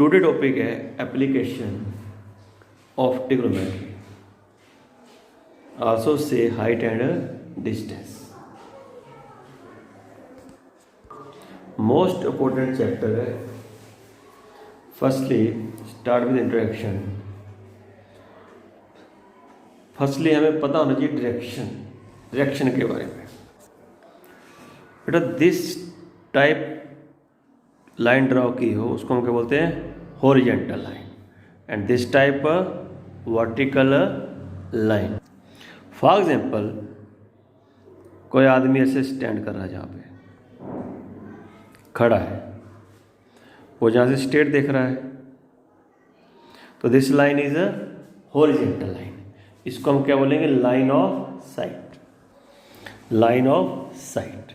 Today topic है application of trigonometry, also से height and distance. Most important chapter है। Firstly start with introduction. Firstly हमें पता होना चाहिए डायरेक्शन के बारे में। बेटा दिस टाइप लाइन ड्रॉ की हो उसको हम क्या बोलते हैं, horizontal line, and this type vertical line. For example कोई आदमी ऐसे स्टैंड कर रहा है, जहाँ पे खड़ा है, वो जहाँ से स्ट्रेट देख रहा है, तो this line is a horizontal line. इसको हम क्या बोलेंगे, line of site. Line of site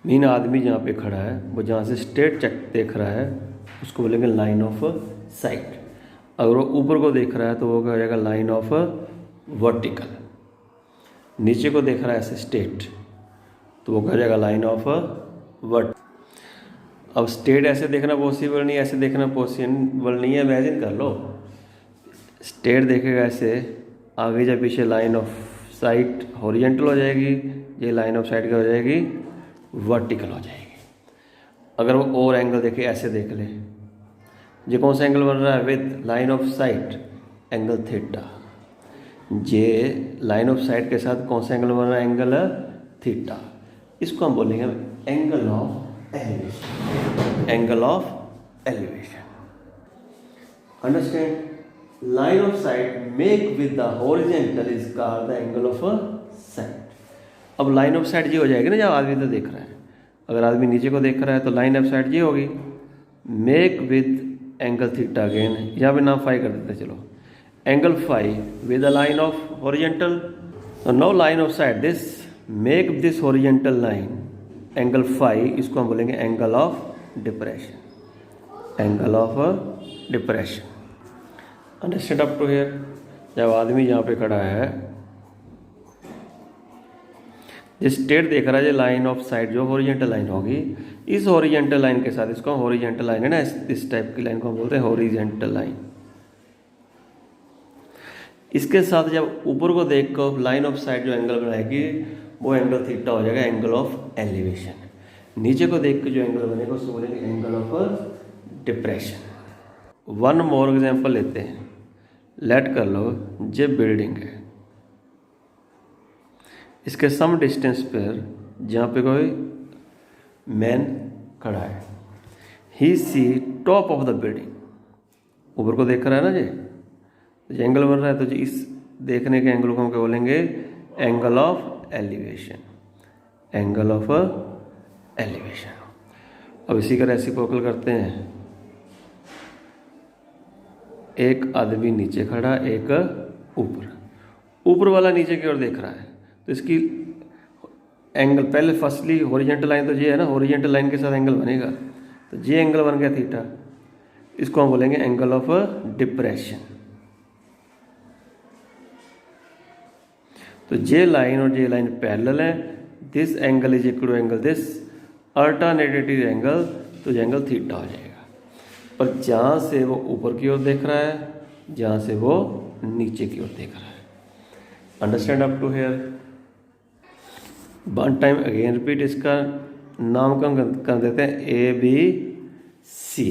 mean आदमी जहाँ पे खड़ा है वो जहाँ से स्ट्रेट चेक देख रहा है उसको बोलेंगे लाइन ऑफ साइट। अगर वो ऊपर को देख रहा है तो वो क्या हो जाएगा, लाइन ऑफ वर्टिकल। नीचे को देख रहा है ऐसे स्ट्रेट तो वो क्या हो जाएगा, लाइन ऑफ वर्ट। अब स्ट्रेट ऐसे देखना पॉसिबल नहीं, ऐसे देखना पॉसिबल नहीं है। इमेजिन कर लो, स्ट्रेट देखेगा ऐसे, आगे या पीछे लाइन ऑफ साइट हॉरिजेंटल हो जाएगी, ये लाइन ऑफ साइट क्या हो जाएगी, वर्टिकल हो जाएगी। अगर वो और एंगल देखे, ऐसे देख ले, ये कौन सा एंगल बन रहा है, with line of site angle theta. ये लाइन ऑफ साइट के साथ कौन सा एंगल बन रहा है, एंगल थीटा। इसको हम बोलेंगे angle of elevation. Angle of elevation, understand. Line of site make with the horizontal is called the angle of site. अब लाइन ऑफ साइट ये हो जाएगी ना, जब आदमी तो देख रहा है। अगर आदमी नीचे को देख रहा है तो लाइन ऑफ साइट ये होगी, make with angle theta. Again यहाँ पे नाम फाई कर देते हैं, चलो angle phi with the line of horizontal. No line of sight this make this horizontal line angle phi. इसको हम बोलेंगे angle of depression. Angle of depression, understand up to here. जब आदमी यहाँ पे खड़ा है, जिस स्ट्रेट देख रहा है, ये लाइन ऑफ साइट जो हॉरिजेंटल लाइन होगी, इस हॉरिजेंटल लाइन के साथ, इसको हॉरिजेंटल लाइन है ना, इस टाइप की लाइन को हम बोलते हैं हॉरिजेंटल लाइन। इसके साथ जब ऊपर को देख कर लाइन ऑफ साइट जो एंगल बनाएगी वो एंगल थीटा हो जाएगा, एंगल ऑफ एलिवेशन। नीचे को देख कर जो एंगल बनेगा उसको बोलेंगे angle of depression. One more example लेते हैं। लेट कर लो ये बिल्डिंग है, इसके सम डिस्टेंस पर जहाँ पे कोई मैन खड़ा है, ही सी टॉप ऑफ द बिल्डिंग। ऊपर को देख रहा है ना, ये एंगल बन रहा है, तो जी इस देखने के एंगल को हम क्या बोलेंगे, angle of elevation. Angle of elevation. अब इसी का रेसिप्रोकल करते हैं। एक आदमी नीचे खड़ा, एक ऊपर। ऊपर वाला नीचे की ओर देख रहा है तो इसकी एंगल पहले फर्स्टली हॉरिजेंटल लाइन तो ये है ना, हॉरिजेंटल लाइन के साथ एंगल बनेगा, तो ये एंगल बन गया थीटा। इसको हम बोलेंगे एंगल ऑफ डिप्रेशन। तो ये लाइन और ये लाइन पैरेलल है, this angle is equal to angle this alternative angle, तो ये एंगल थीटा हो जाएगा। पर जहाँ से वो ऊपर की ओर देख रहा है, जहाँ से वो नीचे की ओर देख रहा है। Understand up to here. One time again repeat. इसका नामकरण कर देते हैं A B C.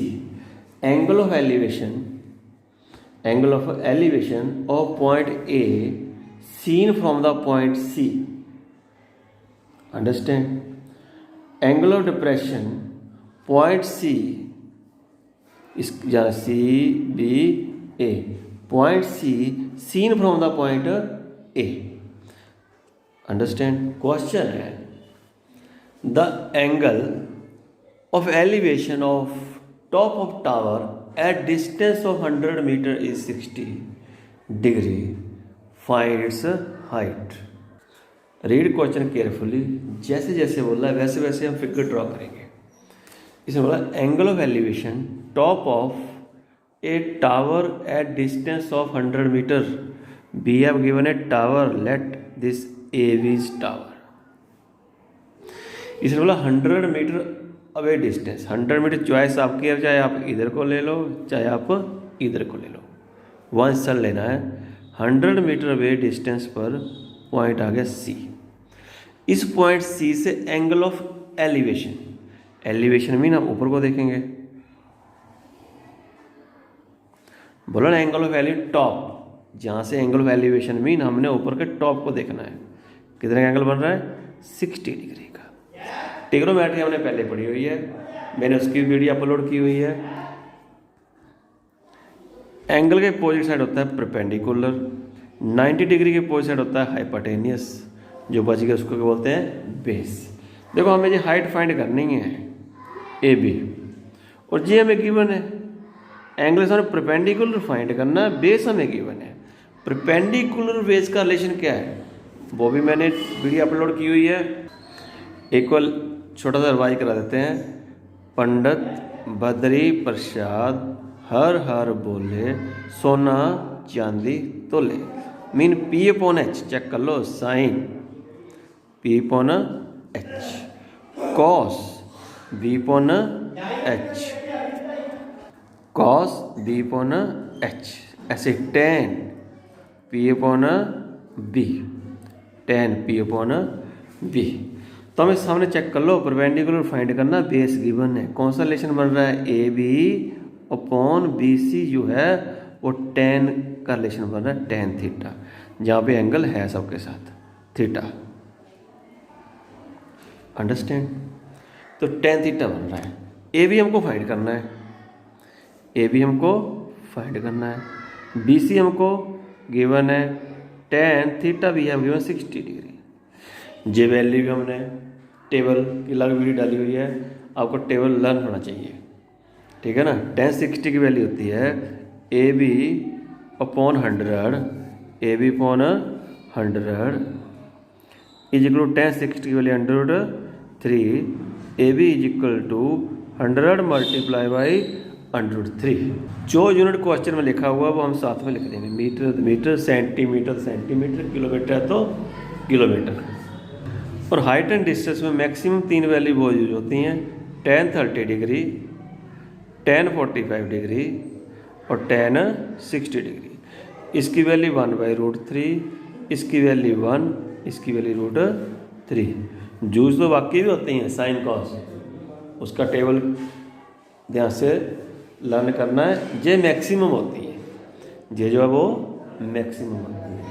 Angle of elevation, angle of elevation of point A seen from the point C. Understand. Angle of depression point C, इस जहाँ C B A, point C seen from the point A. Understand. Question है, the angle of elevation of top of tower at distance of 100 meter is 60 degree, find its height. Read question carefully. जैसे जैसे बोल रहा है वैसे वैसे हम figure draw करेंगे। इसमें बोला angle of elevation top of a tower at distance of 100 metre. We have given a tower, let this A is tower। इसने बोला 100 metre away distance. 100 metre choice आपकी है, चाहे आप इधर को ले लो चाहे आप इधर को ले लो, वन आंसर लेना है। 100 मीटर अवे डिस्टेंस पर पॉइंट आ गया सी। इस पॉइंट सी से angle of elevation, elevation mean हम ऊपर को देखेंगे, बोलो ना एंगल ऑफ एलिवेशन टॉप, जहाँ से एंगल ऑफ एलिवेशन मीन हमने ऊपर के टॉप को देखना है। कितने का एंगल बन रहा है? 60 डिग्री का। ट्रिग्नोमेट्री हमने पहले पढ़ी हुई है, मैंने उसकी वीडियो अपलोड की हुई है। एंगल के अपोजिट साइड होता है परपेंडिकुलर, 90 डिग्री के अपोजिट साइड होता है हाइपोटेनियस, जो बच गया उसको क्या बोलते हैं? बेस। देखो हमें ये हाइट फाइंड करनी है ए बी, और जी हमें गिवन है। एंगल से हमें परपेंडिकुलर फाइंड करना है, बेस हमें गिवन है। परपेंडिकुलर बेस का रिलेशन क्या है वो भी मैंने वीडियो अपलोड की हुई है। एक बार छोटा सा रिवाइज करा देते हैं। पंडित बद्री प्रसाद हर हर बोले, सोना चांदी तोले। Mean P upon H, check कर लो sine P upon H, cos B upon H, cos B upon H, ऐसे tan P upon B, tan P upon B. तो हमें सामने चेक कर लो, परपेंडिकुलर फाइंड करना, बेस गिवन है। कौन सा रिलेशन बन रहा है? A B upon B C जो है वो टेन का रिलेशन बन रहा है, टेन थीटा, जहाँ पे एंगल है सबके साथ थीटा। अंडरस्टैंड? तो टेन थीटा बन रहा है। ए बी हमको फाइंड करना है, ए बी हमको फाइंड करना है। बी सी हमको गिवन है टेन थीटा, भी है गिवन 60 डिग्री। जे वैल्यू भी हमने टेबल की अलग वीडियो डाली हुई है, आपको टेबल लर्न होना चाहिए, ठीक है ना। 10 60 की वैल्यू होती है A B upon 100, A B upon 100 is equal to 10 60 की value 103, A B is equal to 100 multiply by 103। जो यूनिट क्वेश्चन में लिखा हुआ वो हम साथ में लिख देंगे, metre metre, centimetre centimetre, kilometre है तो किलोमीटर। और हाइट एंड डिस्टेंस में मैक्सिमम 3 वैल्यू वो यूज होती हैं, tan 30 डिग्री, tan 45 डिग्री और tan 60 डिग्री। इसकी वैल्यू 1/√3, इसकी वैल्यू 1, इसकी वैल्यू √3। जूस तो बाकी भी होती हैं, साइन कॉस, उसका टेबल ध्यान से लर्न करना है। ये मैक्सिमम होती है, ये जो है वो मैक्सिमम होती है।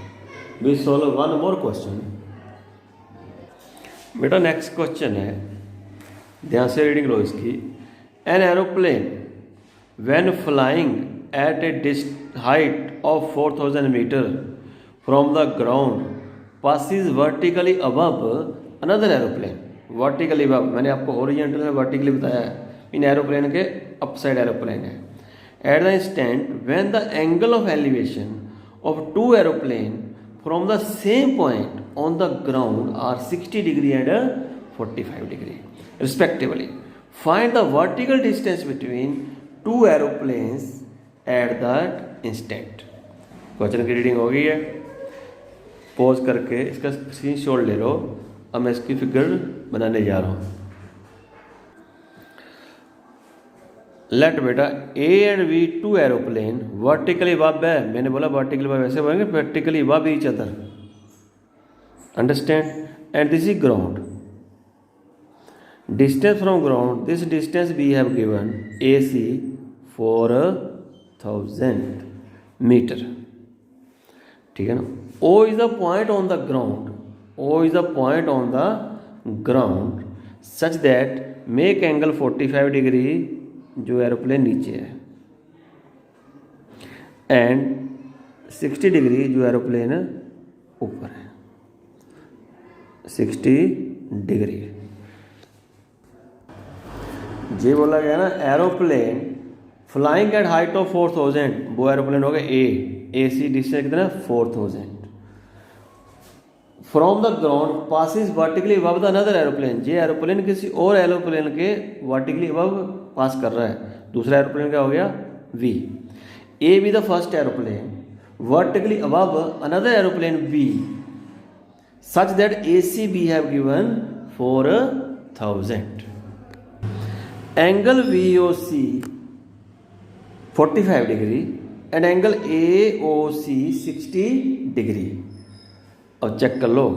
We solve one more question. बेटा नेक्स्ट क्वेश्चन है, ध्यान से रीडिंग लो इसकी। An aeroplane when flying at a height of 4000 metre from the ground passes vertically above another aeroplane. Vertically above मैंने आपको हॉरिजॉन्टल में वर्टिकली बताया है, इन एरोप्लेन के अपसाइड एरोप्लेन है। At the instant when the angle of elevation of 2 aeroplane from the same point on the ground are 60 degree and 45 degree respectively, find the vertical distance between 2 aeroplanes at that instant. Question की reading हो गई है, pause करके इसका screenshot ले लो। अब मैं इसकी फिगर बनाने जा रहा हूँ। लेट बेटा A and B 2 aeroplane vertically above है, मैंने बोला वर्टिकली अबव ऐसे बोलेंगे, vertically above each other, understand. And this is ground, distance from ground, this distance we have given A C 4000 metre, ठीक है ना। O is the point on the ground, O is the point on the ground such that make angle 45 degree जो aeroplane नीचे है, and 60 degree जो aeroplane ऊपर है, 60 degree. ये बोला गया ना aeroplane flying eight height of 4000, वो एरोप्लेन हो गया ए सी डिस्टेंस कितना है 4000, from the ground passes vertically above the another aeroplane, ये एरोप्लेन किसी और एरोप्लेन के वर्टिकली अबव पास कर रहा है। दूसरा एरोप्लेन क्या हो गया V. A B the first aeroplane vertically above another aeroplane B such that A C B have given 4000। Angle VOC 45 degree and angle AOC 60 degree. अब चेक कर लो,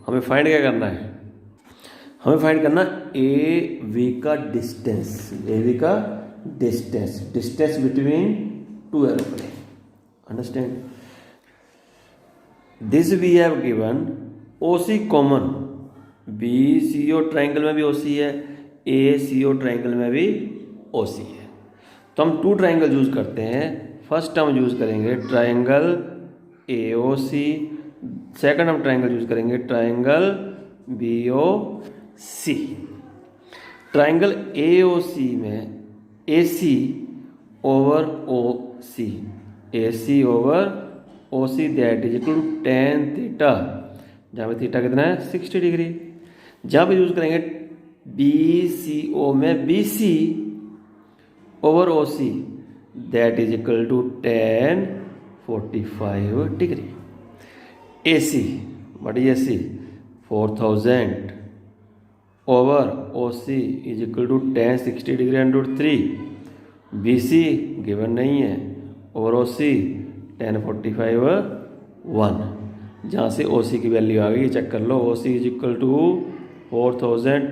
हमें फाइंड क्या करना है, हमें फाइंड करना AV का डिस्टेंस, AV का distance between two aeroplane. Understand this we have given OC common, BCO triangle में भी OC है, ACO ट्राइंगल में भी OC है। तो हम टू ट्राइंगल यूज करते हैं। फर्स्ट हम यूज करेंगे ट्राइंगल AOC, सेकंड हम ट्राइंगल यूज करेंगे ट्राइंगल BOC। ट्राइंगल AOC में AC over OC, AC over OC that is equal to tan theta, जहाँ पे थीटा कितना है 60 डिग्री। जहाँ पे यूज करेंगे BCO में BC over OC that is equal to tan 45 degree. AC what is AC 4000 over OC is equal to tan 60 degree under 3। BC given नहीं है ओवर OC tan 45 1। जहाँ से OC की वैल्यू आ गई चेक कर लो, OC is equal to 4000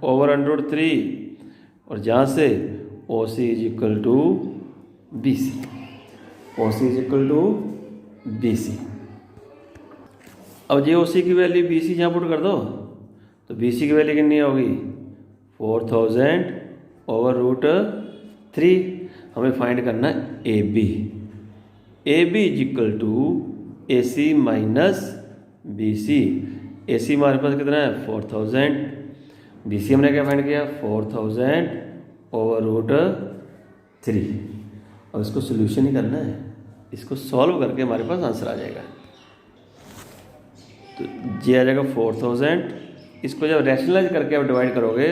over under 3 और जहाँ से OC is equal to BC, OC is equal to BC। अब ये OC की वैल्यू BC जहाँ पुट कर दो तो BC की वैल्यू कितनी होगी 4000 ओवर रूट 3। हमें फाइंड करना है AB, AB is equal to AC minus BC। AC हमारे पास कितना है 4000, BC हमने क्या फाइंड किया 4000 ओवर रूट 3। अब इसको सोल्यूशन ही करना है, इसको सॉल्व करके हमारे पास आंसर आ जाएगा। तो ये आ जाएगा 4000, इसको जब रैशनलाइज करके आप डिवाइड करोगे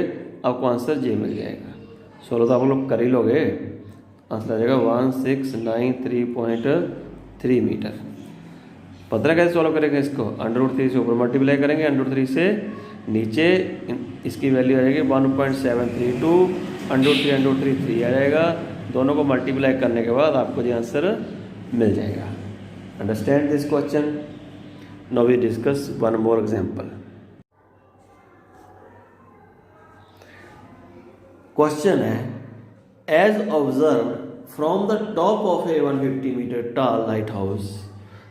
आपको आंसर जे मिल जाएगा। सॉल्व तो आप लोग कर ही लोगे, आंसर आ जाएगा 1693.3 मीटर। पता कैसे सॉल्व करेंगे इसको, √3 से ऊपर मल्टीप्लाई करेंगे, √3 से नीचे इसकी वैल्यू आ जाएगी 1.732, √3 3 आ जाएगा। दोनों को मल्टीप्लाई करने के बाद आपको ये आंसर मिल जाएगा। Understand this question. Now we discuss one more example. Question है as observe from the top of a 150 meter tall light house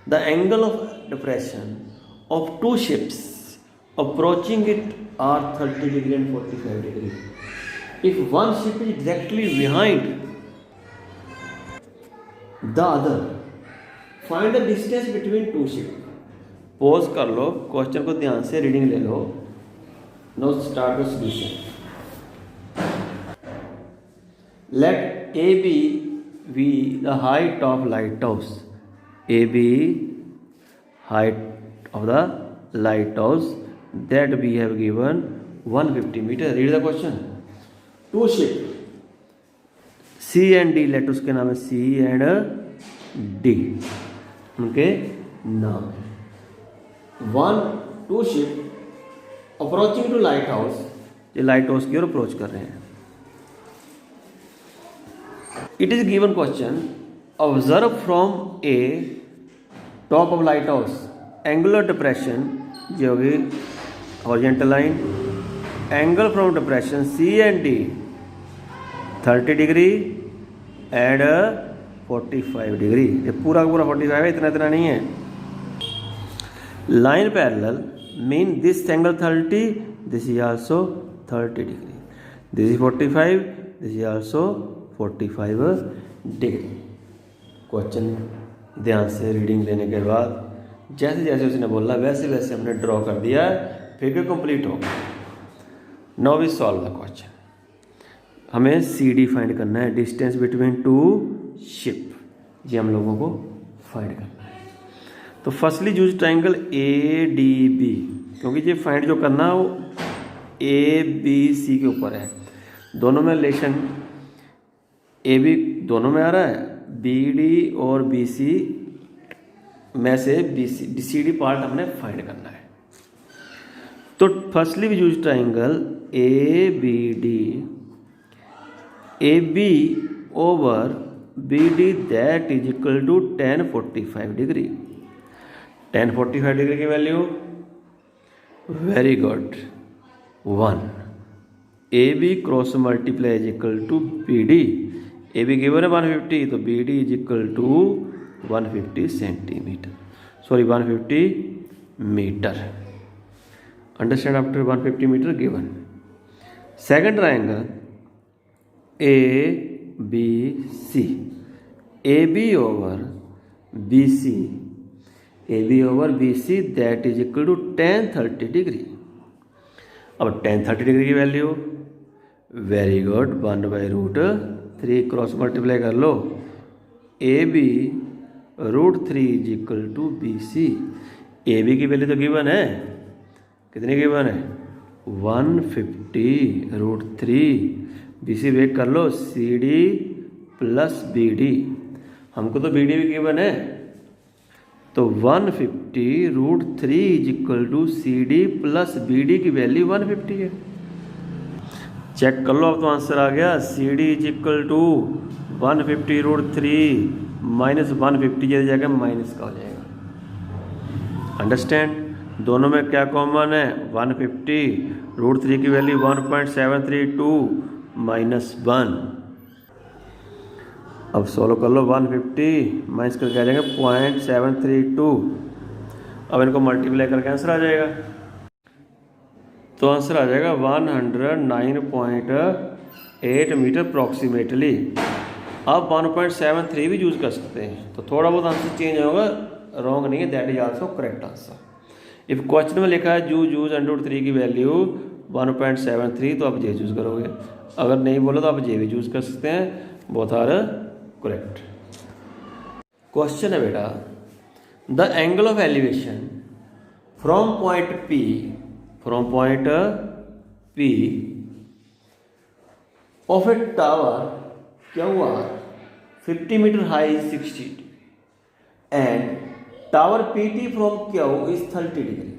the angle of depression of two ships approaching it are 30 degree and 45 degree. If one ship is directly behind the other find the distance between two ship. Pause कर लो, question को ध्यान से reading ले लो। Now start the solution. Let AB be the height of lighthouse. AB height of the lighthouse that we have given 150 meter. Read the question. Two ship C and D, let उसके नाम है C and D, उनके नाम है। Two ship approaching to lighthouse, ये lighthouse की ओर approach कर रहे हैं। It is given question, observe from A top of lighthouse angular depression जो होगी horizontal line, angle from depression C and D 30 degree and 45 degree. ये पूरा का पूरा 45 है, इतना नहीं है। Line parallel mean this angle 30, this is also 30 degree, this is 45, this is also 45 degree. Question ध्यान से रीडिंग लेने के बाद जैसे जैसे उसने बोला वैसे वैसे हमने ड्रॉ कर दिया, फिगर कंप्लीट हो गया। Now we solve the question. हमें CD फाइंड करना है, डिस्टेंस बिटवीन टू शिप, ये हम लोगों को फाइंड करना है। तो फर्स्टली यूज ट्राइंगल ADB, क्योंकि ये फाइंड जो करना है वो ABC के ऊपर है। दोनों में रिलेशन AB दोनों में आ रहा है, BD और BC में से CD पार्ट हमने फाइंड करना है। तो firstly we use triangle ABD AB over BD that is equal to tan 45 degree. tan 45 degree की value very good 1। AB cross multiply is equal to BD। AB given है 150 तो BD is equal to 150 centimeter, sorry 150 meter. Understand after 150 meter given. Second triangle ABC, AB over BC, AB over BC that is equal to tan 30 degree. अब tan 30 degree की value very good 1/√3 cross multiply कर लो। AB √3 is equal to BC। AB की value तो given है, कितनी given है 150√3। BC wait कर लो CD प्लस BD, हमको तो BD भी गिवन है तो 150√3 is equal to CD plus BD की वैल्यू 150 है। चेक कर लो अब तो आंसर आ गया। CD is equal to 150√3 minus 150 जैसे जाएगा माइनस का हो जाएगा। अंडरस्टैंड, दोनों में क्या कॉमन है 150√3 की वैल्यू 1.732 माइनस 1। अब सोल्व कर लो 150 माइनस करके आ जाएगा 0.732। अब इनको मल्टीप्लाई करके आंसर आ जाएगा, तो आंसर आ जाएगा 109.8 मीटर अप्रॉक्सीमेटली। आप 1.73 भी यूज़ कर सकते हैं, तो थोड़ा बहुत आंसर चेंज होगा, रॉन्ग नहीं है, that is also correct answer. If question में लिखा है यूज √3 की वैल्यू 1.73 तो आप जे चूज़ करोगे, अगर नहीं बोला तो आप जे भी चूज़ कर सकते हैं, बोथ आर करेक्ट। क्वेश्चन है बेटा, the angle of elevation from point P of a tower QR 50 meter high is 60 and tower PT from Q is 30 degree.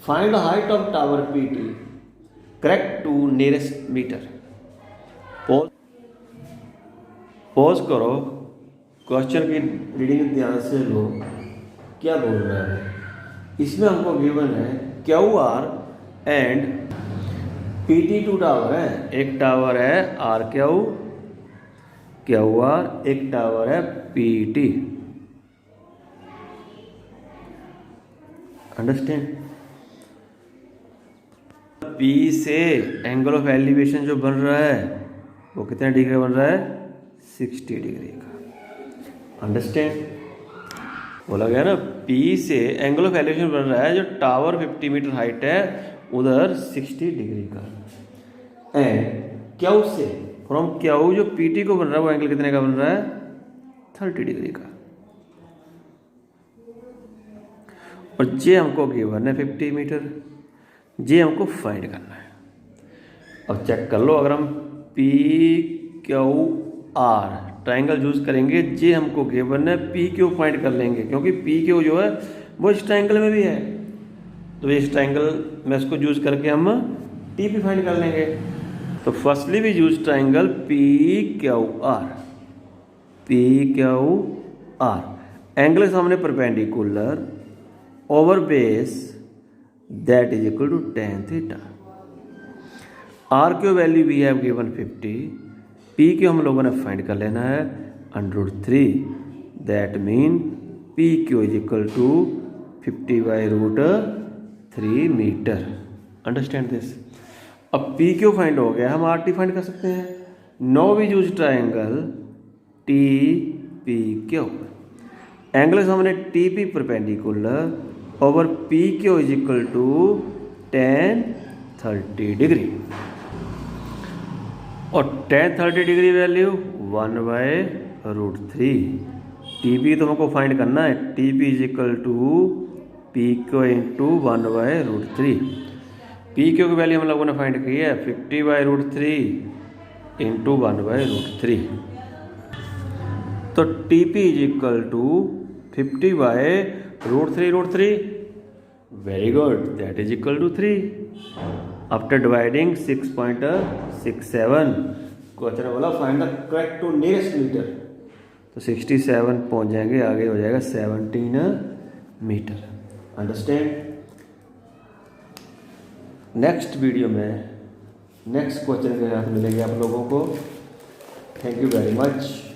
Find the height of tower PT correct to nearest meter. Pause करो, question की reading ध्यान से लो, क्या बोल रहा है। इसमें हमको गिवन है QR एंड PT2 टावर है, एक टावर है QR, एक टावर है PT। अंडरस्टैंड, P से एंगल ऑफ एलिवेशन जो बन रहा है वो कितने डिग्री बन रहा है 60 डिग्री का। अंडरस्टैंड, बोला गया ना P से एंगल ऑफ एलिवेशन बन रहा है जो टावर 50 मीटर हाइट है उधर 60 डिग्री का, एंड Q से फ्रॉम Q जो PT को बन रहा है वो एंगल कितने का बन रहा है 30 डिग्री का। और जे हमको गिवन है 50 मीटर, जे हमको फाइंड करना है। अब चेक कर लो, अगर हम PQR ट्राइंगल यूज करेंगे, जे हमको गिवन है PQ फाइंड कर लेंगे, क्योंकि PQ जो है वो इस ट्राइंगल में भी है, तो इस ट्राइंगल में इसको यूज करके हम TP फाइंड कर लेंगे। तो firstly we use triangle PQR, angle सामने perpendicular over base that is equal to tan theta. R की value we have given 50, P की हम लोगों ने फाइंड कर लेना है √3, that mean PQ is equal to 50/√3 metre. Understand this. अब PQ फाइंड हो गया, हम RT फाइंड कर सकते हैं। No we use triangle TPQ, angle सामने TP perpendicular over PQ is equal to tan 30 degree, और tan 30 डिग्री वैल्यू 1/√3। TP तो हमको फाइंड करना है, TP is equal to PQ into 1/√3। PQ की वैल्यू हम लोगों ने फाइंड की है 50/√3 इंटू 1/√3, तो TP is equal to 50/√3, very good, that is equal to 3। After dividing 6.67 question बोला find the correct to nearest meter, तो 67 पहुंच जाएंगे, आगे हो जाएगा 17 मीटर। अंडरस्टैंड। नेक्स्ट वीडियो में नेक्स्ट क्वेश्चन के साथ मिलेंगे आप लोगों को। Thank you very much.